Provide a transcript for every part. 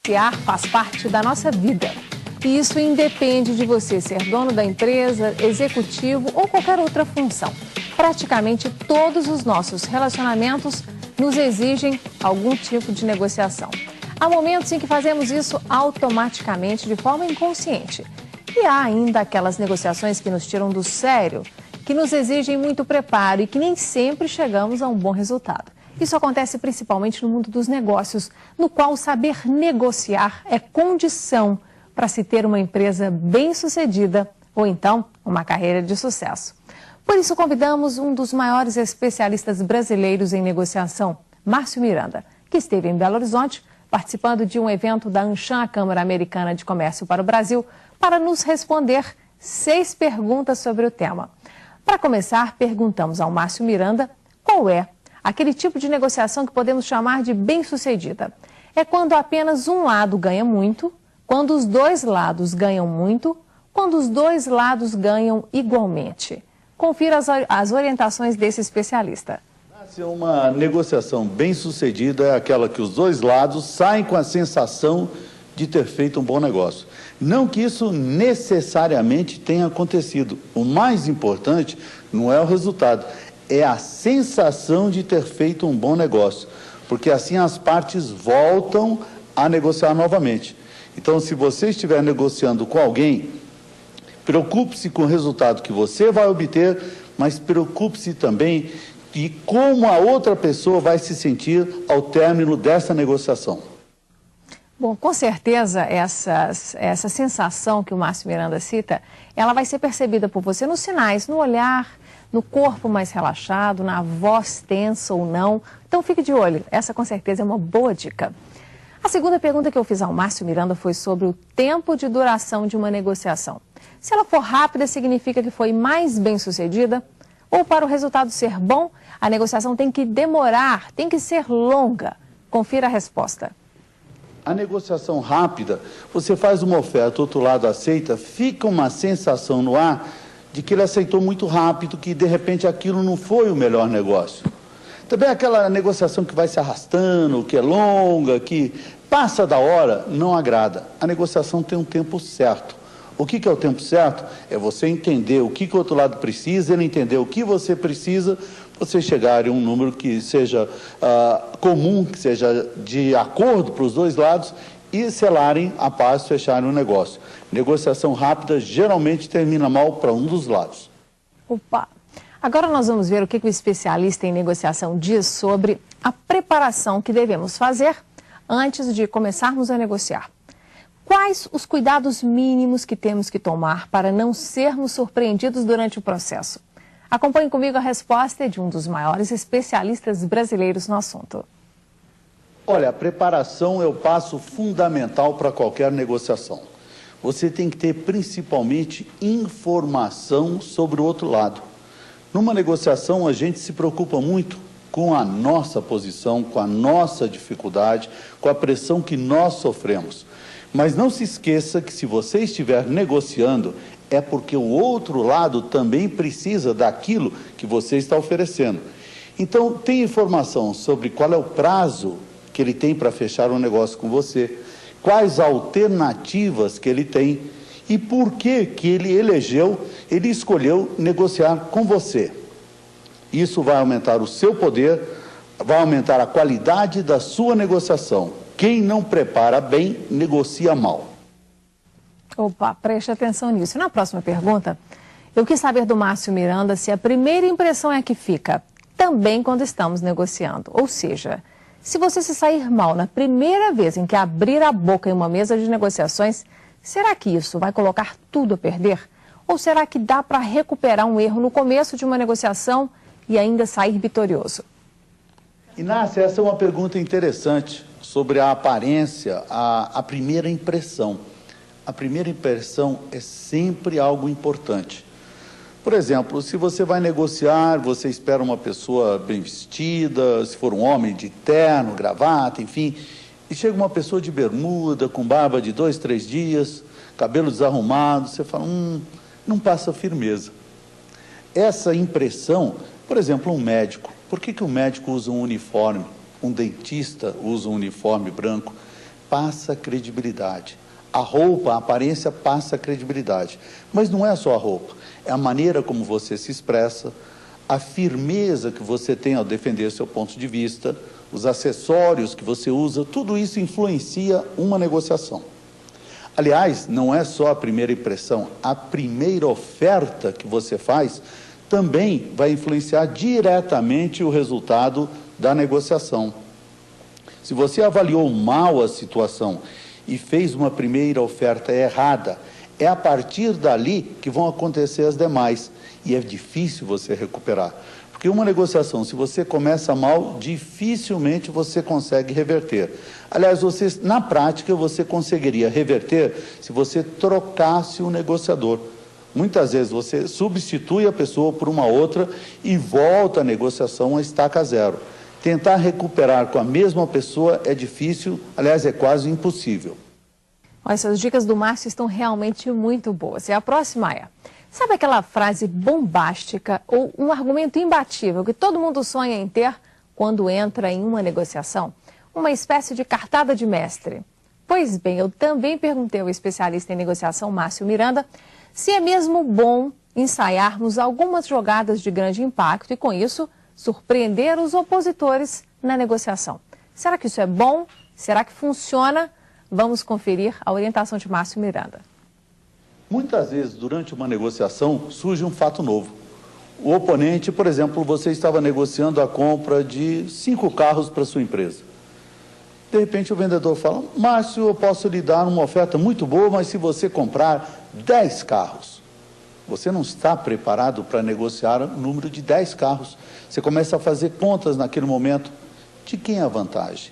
Negociar faz parte da nossa vida. E isso independe de você ser dono da empresa, executivo ou qualquer outra função. Praticamente todos os nossos relacionamentos nos exigem algum tipo de negociação. Há momentos em que fazemos isso automaticamente, de forma inconsciente. E há ainda aquelas negociações que nos tiram do sério, que nos exigem muito preparo e que nem sempre chegamos a um bom resultado. Isso acontece principalmente no mundo dos negócios, no qual saber negociar é condição para se ter uma empresa bem-sucedida ou então uma carreira de sucesso. Por isso convidamos um dos maiores especialistas brasileiros em negociação, Márcio Miranda, que esteve em Belo Horizonte participando de um evento da AmCham, a Câmara Americana de Comércio para o Brasil, para nos responder 6 perguntas sobre o tema. Para começar, perguntamos ao Márcio Miranda qual é aquele tipo de negociação que podemos chamar de bem-sucedida. É quando apenas um lado ganha muito, quando os dois lados ganham muito, quando os dois lados ganham igualmente. Confira as orientações desse especialista. Uma negociação bem-sucedida é aquela que os dois lados saem com a sensação de ter feito um bom negócio. Não que isso necessariamente tenha acontecido. O mais importante não é o resultado, é a sensação de ter feito um bom negócio, porque assim as partes voltam a negociar novamente. Então, se você estiver negociando com alguém, preocupe-se com o resultado que você vai obter, mas preocupe-se também de como a outra pessoa vai se sentir ao término dessa negociação. Bom, com certeza essa sensação que o Márcio Miranda cita, ela vai ser percebida por você nos sinais, no olhar, no corpo mais relaxado, na voz tensa ou não. Então fique de olho, essa com certeza é uma boa dica. A segunda pergunta que eu fiz ao Márcio Miranda foi sobre o tempo de duração de uma negociação. Se ela for rápida, significa que foi mais bem-sucedida? Ou para o resultado ser bom, a negociação tem que demorar, tem que ser longa? Confira a resposta. A negociação rápida, você faz uma oferta, o outro lado aceita, fica uma sensação no ar de que ele aceitou muito rápido, que de repente aquilo não foi o melhor negócio. Também aquela negociação que vai se arrastando, que é longa, que passa da hora, não agrada. A negociação tem um tempo certo. O que é o tempo certo? É você entender o que o outro lado precisa, ele entender o que você precisa, você chegar em um número que seja comum, que seja de acordo para os dois lados e selarem a paz, fecharem o negócio. Negociação rápida geralmente termina mal para um dos lados. Opa! Agora nós vamos ver o que o especialista em negociação diz sobre a preparação que devemos fazer antes de começarmos a negociar. Quais os cuidados mínimos que temos que tomar para não sermos surpreendidos durante o processo? Acompanhe comigo a resposta de um dos maiores especialistas brasileiros no assunto. Olha, a preparação é o passo fundamental para qualquer negociação. Você tem que ter principalmente informação sobre o outro lado. Numa negociação, a gente se preocupa muito com a nossa posição, com a nossa dificuldade, com a pressão que nós sofremos. Mas não se esqueça que se você estiver negociando, é porque o outro lado também precisa daquilo que você está oferecendo. Então, tenha informação sobre qual é o prazo que ele tem para fechar um negócio com você, quais alternativas que ele tem e por que ele escolheu negociar com você. Isso vai aumentar o seu poder, vai aumentar a qualidade da sua negociação. Quem não prepara bem, negocia mal. Opa, preste atenção nisso. Na próxima pergunta, eu quis saber do Márcio Miranda se a primeira impressão é a que fica, também quando estamos negociando. Ou seja, se você se sair mal na primeira vez em que abrir a boca em uma mesa de negociações, será que isso vai colocar tudo a perder? Ou será que dá para recuperar um erro no começo de uma negociação e ainda sair vitorioso? Inácia, essa é uma pergunta interessante sobre a aparência, a primeira impressão. A primeira impressão é sempre algo importante. Por exemplo, se você vai negociar, você espera uma pessoa bem vestida, se for um homem de terno, gravata, enfim, e chega uma pessoa de bermuda, com barba de 2, 3 dias, cabelo desarrumado, você fala, não passa firmeza. Essa impressão, por exemplo, um médico, por que o médico usa um uniforme? Um dentista usa um uniforme branco? passa credibilidade. A roupa, a aparência passa credibilidade. Mas não é só a roupa, é a maneira como você se expressa, a firmeza que você tem ao defender seu ponto de vista, os acessórios que você usa, tudo isso influencia uma negociação. Aliás, não é só a primeira impressão, a primeira oferta que você faz também vai influenciar diretamente o resultado da negociação. Se você avaliou mal a situação e fez uma primeira oferta errada, é a partir dali que vão acontecer as demais. E é difícil você recuperar. Porque uma negociação, se você começa mal, dificilmente você consegue reverter. Aliás, na prática, você conseguiria reverter se você trocasse o negociador. Muitas vezes você substitui a pessoa por uma outra e volta a negociação a estaca zero. Tentar recuperar com a mesma pessoa é difícil, aliás, é quase impossível. Essas dicas do Márcio estão realmente muito boas. E a próxima é: sabe aquela frase bombástica ou um argumento imbatível que todo mundo sonha em ter quando entra em uma negociação? Uma espécie de cartada de mestre. Pois bem, eu também perguntei ao especialista em negociação, Márcio Miranda, se é mesmo bom ensaiarmos algumas jogadas de grande impacto e, com isso, surpreender os opositores na negociação. Será que isso é bom? Será que funciona? Vamos conferir a orientação de Márcio Miranda. Muitas vezes, durante uma negociação, surge um fato novo. O oponente, por exemplo, você estava negociando a compra de 5 carros para sua empresa. De repente, o vendedor fala: Márcio, eu posso lhe dar uma oferta muito boa, mas se você comprar 10 carros. Você não está preparado para negociar o número de 10 carros. Você começa a fazer contas naquele momento. De quem é a vantagem?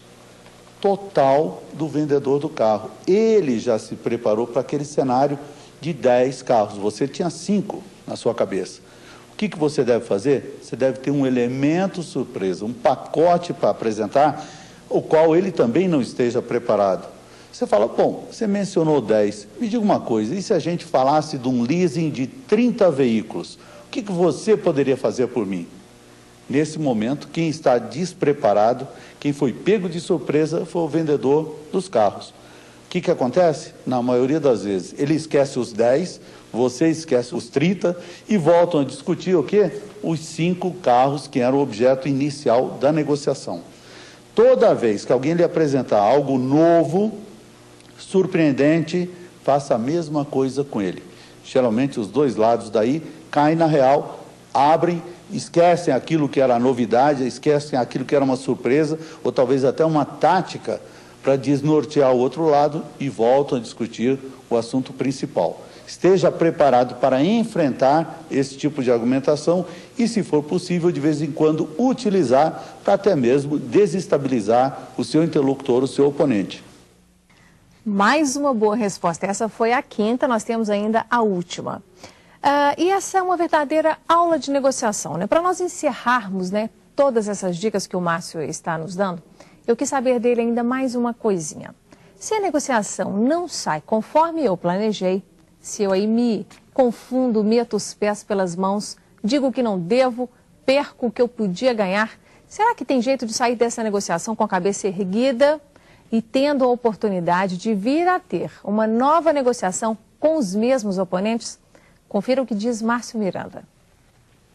Total do vendedor do carro. Ele já se preparou para aquele cenário de 10 carros. Você tinha 5 na sua cabeça. O que você deve fazer? Você deve ter um elemento surpresa, um pacote para apresentar, o qual ele também não esteja preparado. Você fala: bom, você mencionou 10, me diga uma coisa, e se a gente falasse de um leasing de 30 veículos? O que você poderia fazer por mim? Nesse momento, quem está despreparado, quem foi pego de surpresa, foi o vendedor dos carros. O que acontece? Na maioria das vezes, ele esquece os 10, você esquece os 30 e voltam a discutir o quê? Os 5 carros que eram o objeto inicial da negociação. Toda vez que alguém lhe apresentar algo novo, surpreendente, faça a mesma coisa com ele. Geralmente os dois lados daí caem na real, abrem, esquecem aquilo que era novidade, esquecem aquilo que era uma surpresa, ou talvez até uma tática para desnortear o outro lado e voltam a discutir o assunto principal. Esteja preparado para enfrentar esse tipo de argumentação e, se for possível, de vez em quando, utilizar para até mesmo desestabilizar o seu interlocutor, o seu oponente. Mais uma boa resposta. Essa foi a quinta, nós temos ainda a última. E essa é uma verdadeira aula de negociação, né? Para nós encerrarmos, né, todas essas dicas que o Márcio está nos dando, eu quis saber dele ainda mais uma coisinha. Se a negociação não sai conforme eu planejei, se eu aí me confundo, meto os pés pelas mãos, digo que não devo, perco o que eu podia ganhar, será que tem jeito de sair dessa negociação com a cabeça erguida e tendo a oportunidade de vir a ter uma nova negociação com os mesmos oponentes? Confira o que diz Márcio Miranda.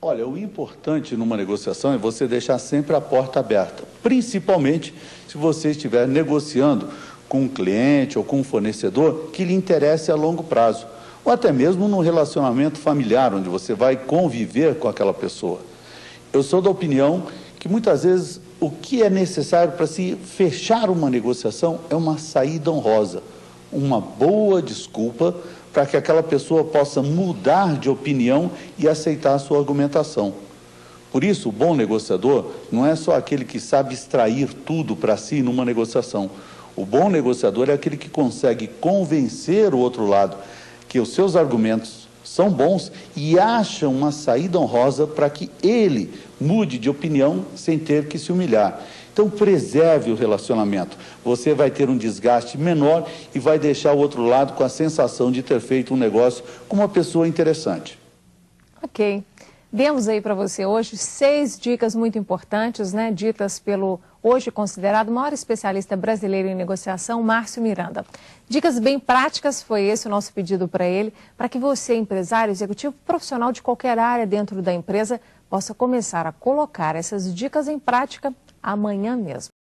Olha, o importante numa negociação é você deixar sempre a porta aberta, principalmente se você estiver negociando com um cliente ou com um fornecedor que lhe interesse a longo prazo, ou até mesmo num relacionamento familiar, onde você vai conviver com aquela pessoa. Eu sou da opinião que muitas vezes o que é necessário para se fechar uma negociação é uma saída honrosa, uma boa desculpa para que aquela pessoa possa mudar de opinião e aceitar a sua argumentação. Por isso, o bom negociador não é só aquele que sabe extrair tudo para si numa negociação. O bom negociador é aquele que consegue convencer o outro lado que os seus argumentos são bons e acha uma saída honrosa para que ele mude de opinião sem ter que se humilhar. Então, preserve o relacionamento. Você vai ter um desgaste menor e vai deixar o outro lado com a sensação de ter feito um negócio com uma pessoa interessante. Ok. Demos aí para você hoje 6 dicas muito importantes, né? Ditas pelo hoje considerado o maior especialista brasileiro em negociação, Márcio Miranda. Dicas bem práticas, foi esse o nosso pedido para ele, para que você, empresário, executivo, profissional de qualquer área dentro da empresa, possa começar a colocar essas dicas em prática amanhã mesmo.